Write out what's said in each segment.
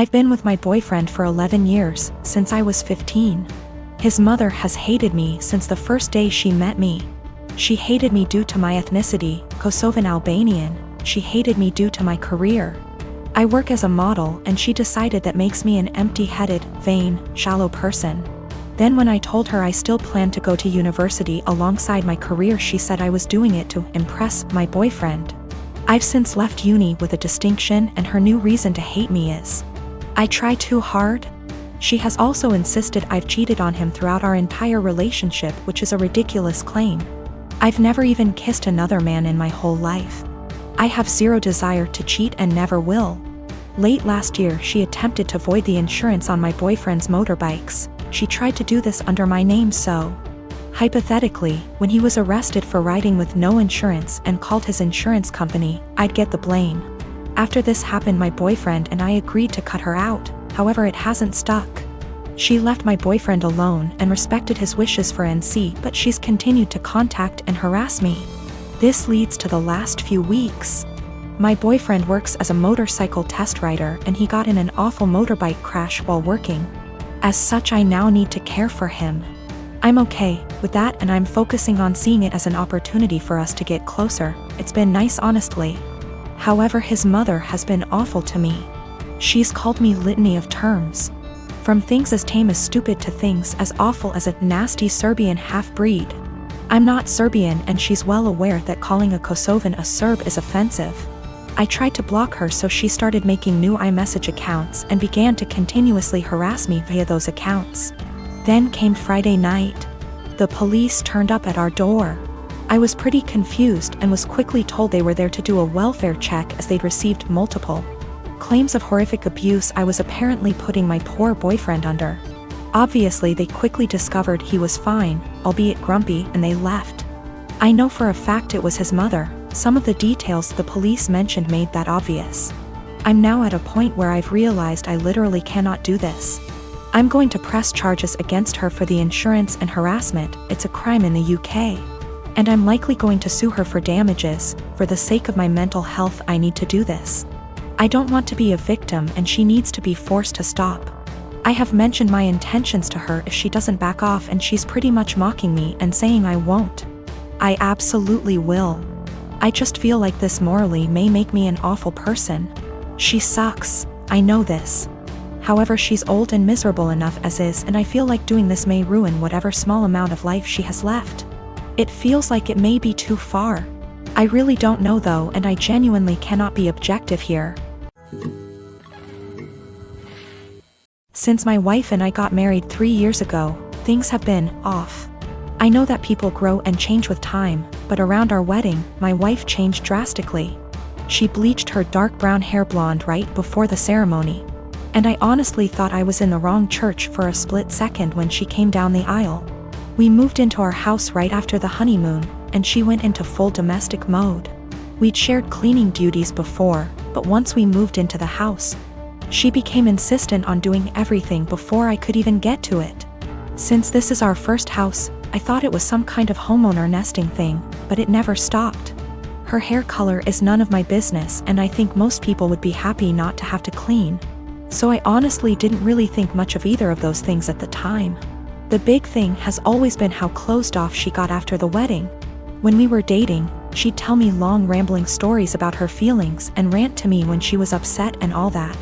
I've been with my boyfriend for 11 years, since I was 15. His mother has hated me since the first day she met me. She hated me due to my ethnicity, Kosovan Albanian. She hated me due to my career. I work as a model, and she decided that makes me an empty-headed, vain, shallow person. Then when I told her I still planned to go to university alongside my career, she said I was doing it to impress my boyfriend. I've since left uni with a distinction, and her new reason to hate me is I try too hard. She has also insisted I've cheated on him throughout our entire relationship, which is a ridiculous claim. I've never even kissed another man in my whole life. I have zero desire to cheat and never will. Late last year, she attempted to void the insurance on my boyfriend's motorbikes. She tried to do this under my name, so hypothetically, when he was arrested for riding with no insurance and called his insurance company, I'd get the blame. After this happened, my boyfriend and I agreed to cut her out. However, it hasn't stuck. She left my boyfriend alone and respected his wishes for NC, but she's continued to contact and harass me. This leads to the last few weeks. My boyfriend works as a motorcycle test rider, and he got in an awful motorbike crash while working. As such, I now need to care for him. I'm okay with that, and I'm focusing on seeing it as an opportunity for us to get closer. It's been nice, honestly. However, his mother has been awful to me. She's called me litany of terms. From things as tame as stupid to things as awful as a nasty Serbian half-breed. I'm not Serbian, and she's well aware that calling a Kosovan a Serb is offensive. I tried to block her, so she started making new iMessage accounts and began to continuously harass me via those accounts. Then came Friday night. The police turned up at our door. I was pretty confused and was quickly told they were there to do a welfare check as they'd received multiple claims of horrific abuse I was apparently putting my poor boyfriend under. Obviously, they quickly discovered he was fine, albeit grumpy, and they left. I know for a fact it was his mother. Some of the details the police mentioned made that obvious. I'm now at a point where I've realized I literally cannot do this. I'm going to press charges against her for the insurance and harassment. It's a crime in the UK. And I'm likely going to sue her for damages. For the sake of my mental health, I need to do this. I don't want to be a victim, and she needs to be forced to stop. I have mentioned my intentions to her if she doesn't back off, and she's pretty much mocking me and saying I won't. I absolutely will. I just feel like this morally may make me an awful person. She sucks, I know this. However, she's old and miserable enough as is, and I feel like doing this may ruin whatever small amount of life she has left. It feels like it may be too far. I really don't know though, and I genuinely cannot be objective here. Since my wife and I got married 3 years ago, things have been off. I know that people grow and change with time, but around our wedding, my wife changed drastically. She bleached her dark brown hair blonde right before the ceremony. And I honestly thought I was in the wrong church for a split second when she came down the aisle. We moved into our house right after the honeymoon, and she went into full domestic mode. We'd shared cleaning duties before, but once we moved into the house, she became insistent on doing everything before I could even get to it. Since this is our first house, I thought it was some kind of homeowner nesting thing, but it never stopped. Her hair color is none of my business, and I think most people would be happy not to have to clean. So I honestly didn't really think much of either of those things at the time. The big thing has always been how closed off she got after the wedding. When we were dating, she'd tell me long rambling stories about her feelings and rant to me when she was upset and all that.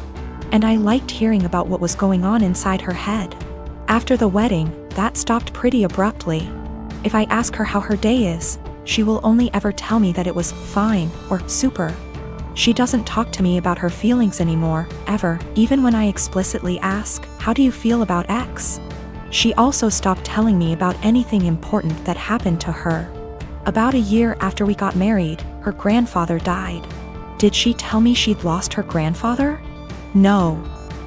And I liked hearing about what was going on inside her head. After the wedding, that stopped pretty abruptly. If I ask her how her day is, she will only ever tell me that it was fine or super. She doesn't talk to me about her feelings anymore, ever, even when I explicitly ask, "How do you feel about X?" She also stopped telling me about anything important that happened to her. About a year after we got married, her grandfather died. Did she tell me she'd lost her grandfather? No.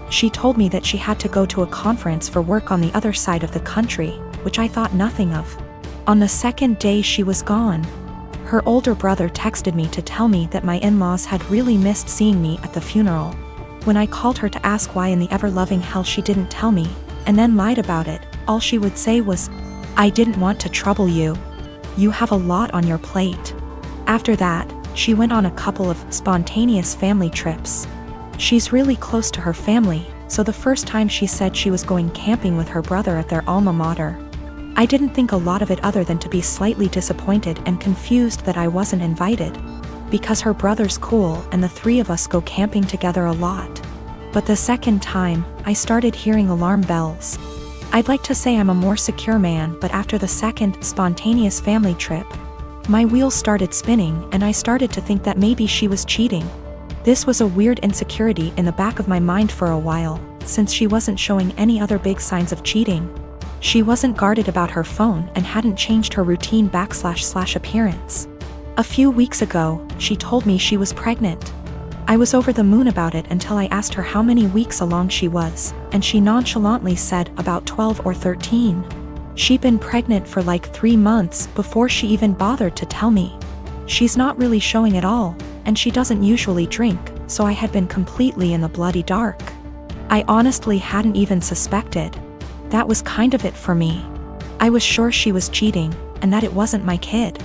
She told me that she had to go to a conference for work on the other side of the country, which I thought nothing of. On the second day she was gone. Her older brother texted me to tell me that my in-laws had really missed seeing me at the funeral. When I called her to ask why in the ever-loving hell she didn't tell me, and then lied about it, all she would say was, "I didn't want to trouble you. You have a lot on your plate." After that, she went on a couple of spontaneous family trips. She's really close to her family, so the first time she said she was going camping with her brother at their alma mater. I didn't think a lot of it other than to be slightly disappointed and confused that I wasn't invited, because her brother's cool and the three of us go camping together a lot. But the second time, I started hearing alarm bells. I'd like to say I'm a more secure man, but after the second spontaneous family trip, my wheels started spinning and I started to think that maybe she was cheating. This was a weird insecurity in the back of my mind for a while, since she wasn't showing any other big signs of cheating. She wasn't guarded about her phone and hadn't changed her routine / appearance. A few weeks ago, she told me she was pregnant. I was over the moon about it until I asked her how many weeks along she was, and she nonchalantly said about 12 or 13. She'd been pregnant for like 3 months before she even bothered to tell me. She's not really showing at all, and she doesn't usually drink, so I had been completely in the bloody dark. I honestly hadn't even suspected. That was kind of it for me. I was sure she was cheating, and that it wasn't my kid.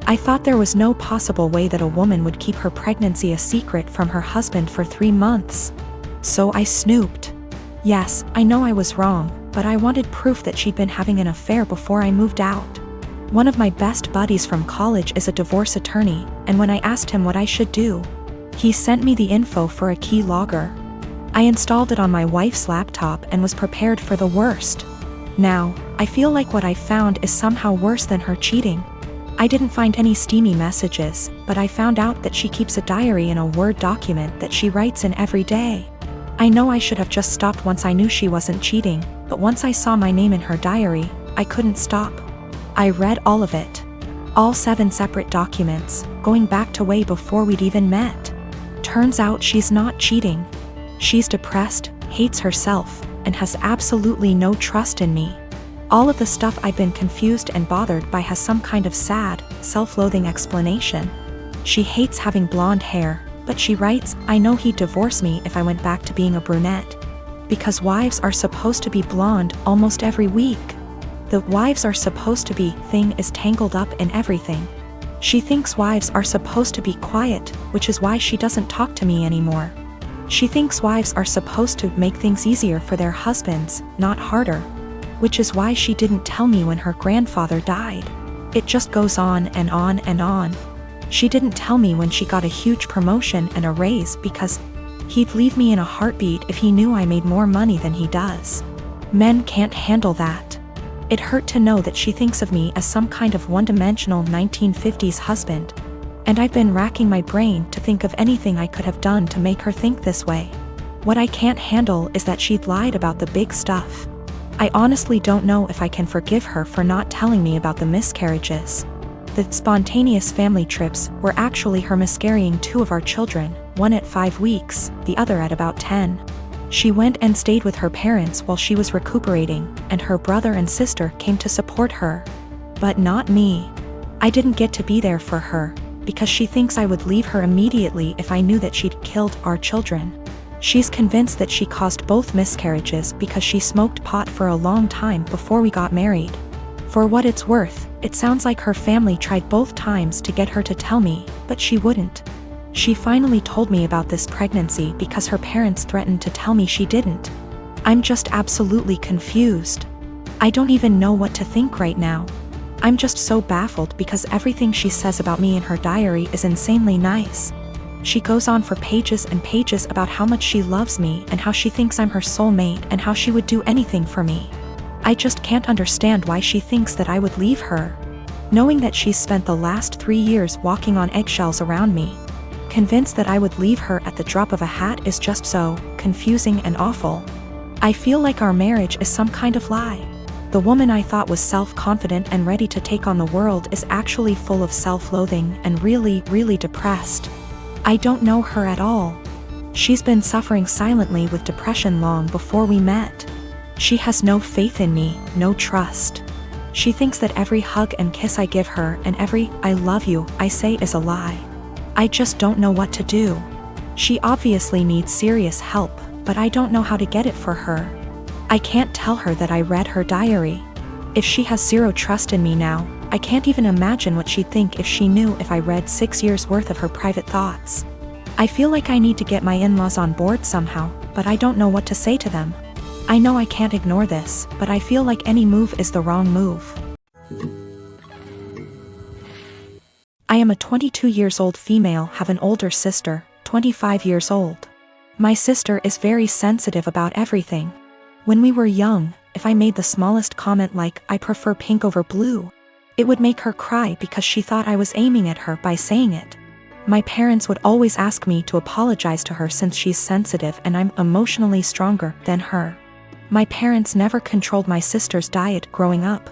I thought there was no possible way that a woman would keep her pregnancy a secret from her husband for 3 months. So I snooped. Yes, I know I was wrong, but I wanted proof that she'd been having an affair before I moved out. One of my best buddies from college is a divorce attorney, and when I asked him what I should do, he sent me the info for a key logger. I installed it on my wife's laptop and was prepared for the worst. Now, I feel like what I found is somehow worse than her cheating. I didn't find any steamy messages, but I found out that she keeps a diary in a Word document that she writes in every day. I know I should have just stopped once I knew she wasn't cheating, but once I saw my name in her diary, I couldn't stop. I read all of it. All 7 separate documents, going back to way before we'd even met. Turns out she's not cheating. She's depressed, hates herself, and has absolutely no trust in me. All of the stuff I've been confused and bothered by has some kind of sad, self-loathing explanation. She hates having blonde hair, but she writes, I know he'd divorce me if I went back to being a brunette. Because wives are supposed to be blonde almost every week. The wives are supposed to be thing is tangled up in everything. She thinks wives are supposed to be quiet, which is why she doesn't talk to me anymore. She thinks wives are supposed to make things easier for their husbands, not harder. Which is why she didn't tell me when her grandfather died. It just goes on and on and on. She didn't tell me when she got a huge promotion and a raise because he'd leave me in a heartbeat if he knew I made more money than he does. Men can't handle that. It hurt to know that she thinks of me as some kind of one-dimensional 1950s husband. And I've been racking my brain to think of anything I could have done to make her think this way. What I can't handle is that she'd lied about the big stuff. I honestly don't know if I can forgive her for not telling me about the miscarriages. The spontaneous family trips were actually her miscarrying 2 of our children, one at 5 weeks, the other at about 10. She went and stayed with her parents while she was recuperating, and her brother and sister came to support her. But not me. I didn't get to be there for her, because she thinks I would leave her immediately if I knew that she'd killed our children. She's convinced that she caused both miscarriages because she smoked pot for a long time before we got married. For what it's worth, it sounds like her family tried both times to get her to tell me, but she wouldn't. She finally told me about this pregnancy because her parents threatened to tell me she didn't. I'm just absolutely confused. I don't even know what to think right now. I'm just so baffled because everything she says about me in her diary is insanely nice. She goes on for pages and pages about how much she loves me and how she thinks I'm her soulmate and how she would do anything for me. I just can't understand why she thinks that I would leave her. Knowing that she's spent the last 3 years walking on eggshells around me, convinced that I would leave her at the drop of a hat is just so confusing and awful. I feel like our marriage is some kind of lie. The woman I thought was self-confident and ready to take on the world is actually full of self-loathing and really, really depressed. I don't know her at all. She's been suffering silently with depression long before we met. She has no faith in me, no trust. She thinks that every hug and kiss I give her and every "I love you" I say is a lie. I just don't know what to do. She obviously needs serious help, but I don't know how to get it for her. I can't tell her that I read her diary. If she has zero trust in me now, I can't even imagine what she'd think if she knew if I read 6 years worth of her private thoughts. I feel like I need to get my in-laws on board somehow, but I don't know what to say to them. I know I can't ignore this, but I feel like any move is the wrong move. I am a 22 years old female, have an older sister, 25 years old. My sister is very sensitive about everything. When we were young, if I made the smallest comment like, I prefer pink over blue, it would make her cry because she thought I was aiming at her by saying it. My parents would always ask me to apologize to her since she's sensitive and I'm emotionally stronger than her. My parents never controlled my sister's diet growing up,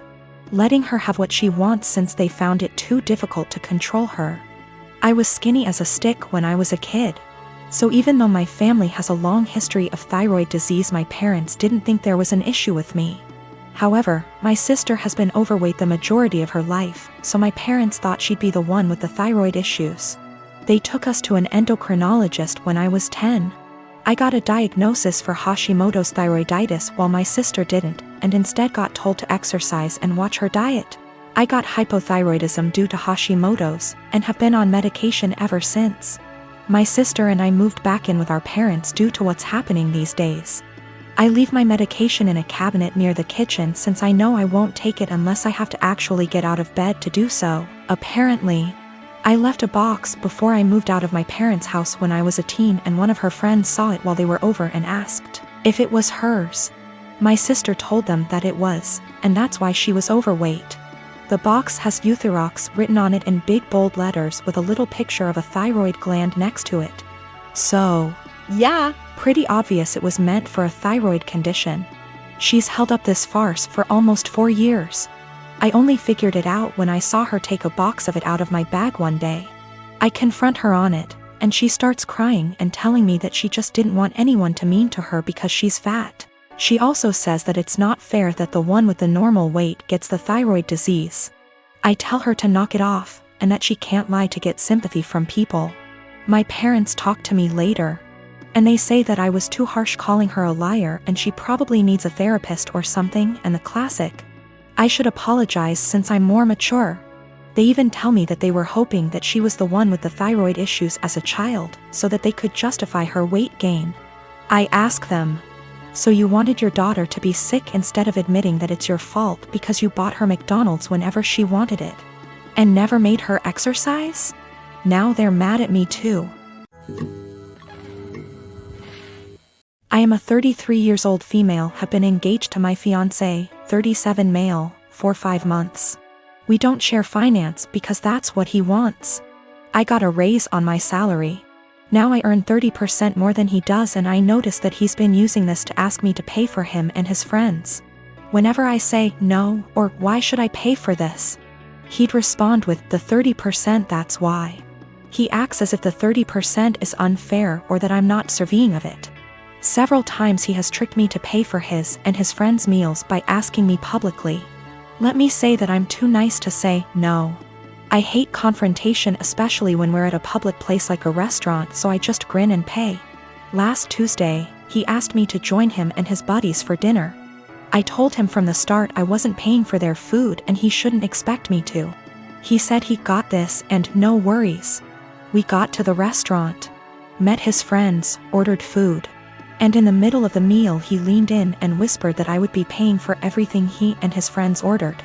letting her have what she wants since they found it too difficult to control her. I was skinny as a stick when I was a kid. So even though my family has a long history of thyroid disease, my parents didn't think there was an issue with me. However, my sister has been overweight the majority of her life, so my parents thought she'd be the one with the thyroid issues. They took us to an endocrinologist when I was 10. I got a diagnosis for Hashimoto's thyroiditis while my sister didn't, and instead got told to exercise and watch her diet. I got hypothyroidism due to Hashimoto's, and have been on medication ever since. My sister and I moved back in with our parents due to what's happening these days. I leave my medication in a cabinet near the kitchen since I know I won't take it unless I have to actually get out of bed to do so. Apparently, I left a box before I moved out of my parents' house when I was a teen, and one of her friends saw it while they were over and asked if it was hers. My sister told them that it was, and that's why she was overweight. The box has Euthyrox written on it in big bold letters with a little picture of a thyroid gland next to it. So, yeah, pretty obvious it was meant for a thyroid condition. She's held up this farce for almost 4 years. I only figured it out when I saw her take a box of it out of my bag one day. I confront her on it, and she starts crying and telling me that she just didn't want anyone to mean to her because she's fat. She also says that it's not fair that the one with the normal weight gets the thyroid disease. I tell her to knock it off, and that she can't lie to get sympathy from people. My parents talk to me later, and they say that I was too harsh calling her a liar and she probably needs a therapist or something, and the classic, I should apologize since I'm more mature. They even tell me that they were hoping that she was the one with the thyroid issues as a child, so that they could justify her weight gain. I ask them, so you wanted your daughter to be sick instead of admitting that it's your fault because you bought her McDonald's whenever she wanted it, and never made her exercise? Now they're mad at me too. I am a 33 years old female, have been engaged to my fiancé, 37 male, for 5 months. We don't share finance because that's what he wants. I got a raise on my salary. Now I earn 30% more than he does, and I notice that he's been using this to ask me to pay for him and his friends. Whenever I say no, or why should I pay for this, he'd respond with the 30%, that's why. He acts as if the 30% is unfair or that I'm not deserving of it. Several times he has tricked me to pay for his and his friends' meals by asking me publicly. Let me say that I'm too nice to say no. I hate confrontation, especially when we're at a public place like a restaurant, so I just grin and pay. Last Tuesday, he asked me to join him and his buddies for dinner. I told him from the start I wasn't paying for their food and he shouldn't expect me to. He said he got this and no worries. We got to the restaurant, met his friends, ordered food. And in the middle of the meal he leaned in and whispered that I would be paying for everything he and his friends ordered.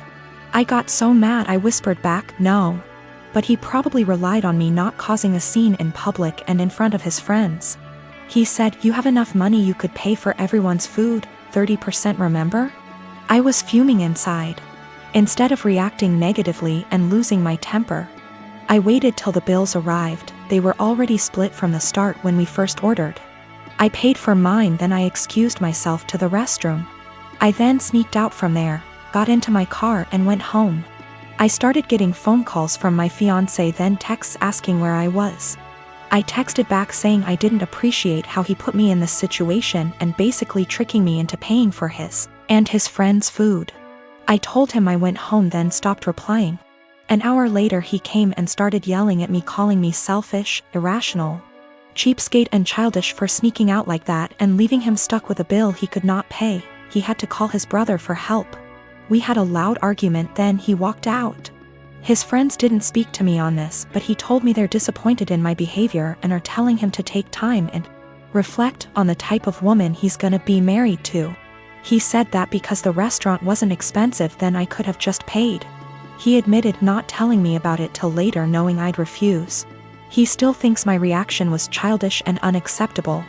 I got so mad I whispered back, no. But he probably relied on me not causing a scene in public and in front of his friends. He said, you have enough money, you could pay for everyone's food, 30%, remember? I was fuming inside. Instead of reacting negatively and losing my temper, I waited till the bills arrived. They were already split from the start when we first ordered. I paid for mine, then I excused myself to the restroom. I then sneaked out from there, got into my car and went home. I started getting phone calls from my fiancé, then texts asking where I was. I texted back saying I didn't appreciate how he put me in this situation and basically tricking me into paying for his and his friends' food. I told him I went home, then stopped replying. An hour later he came and started yelling at me, calling me selfish, irrational, cheapskate and childish for sneaking out like that and leaving him stuck with a bill he could not pay. He had to call his brother for help. We had a loud argument, then he walked out. His friends didn't speak to me on this, but he told me they're disappointed in my behavior and are telling him to take time and reflect on the type of woman he's gonna be married to. He said that because the restaurant wasn't expensive, then I could have just paid. He admitted not telling me about it till later, knowing I'd refuse. He still thinks my reaction was childish and unacceptable,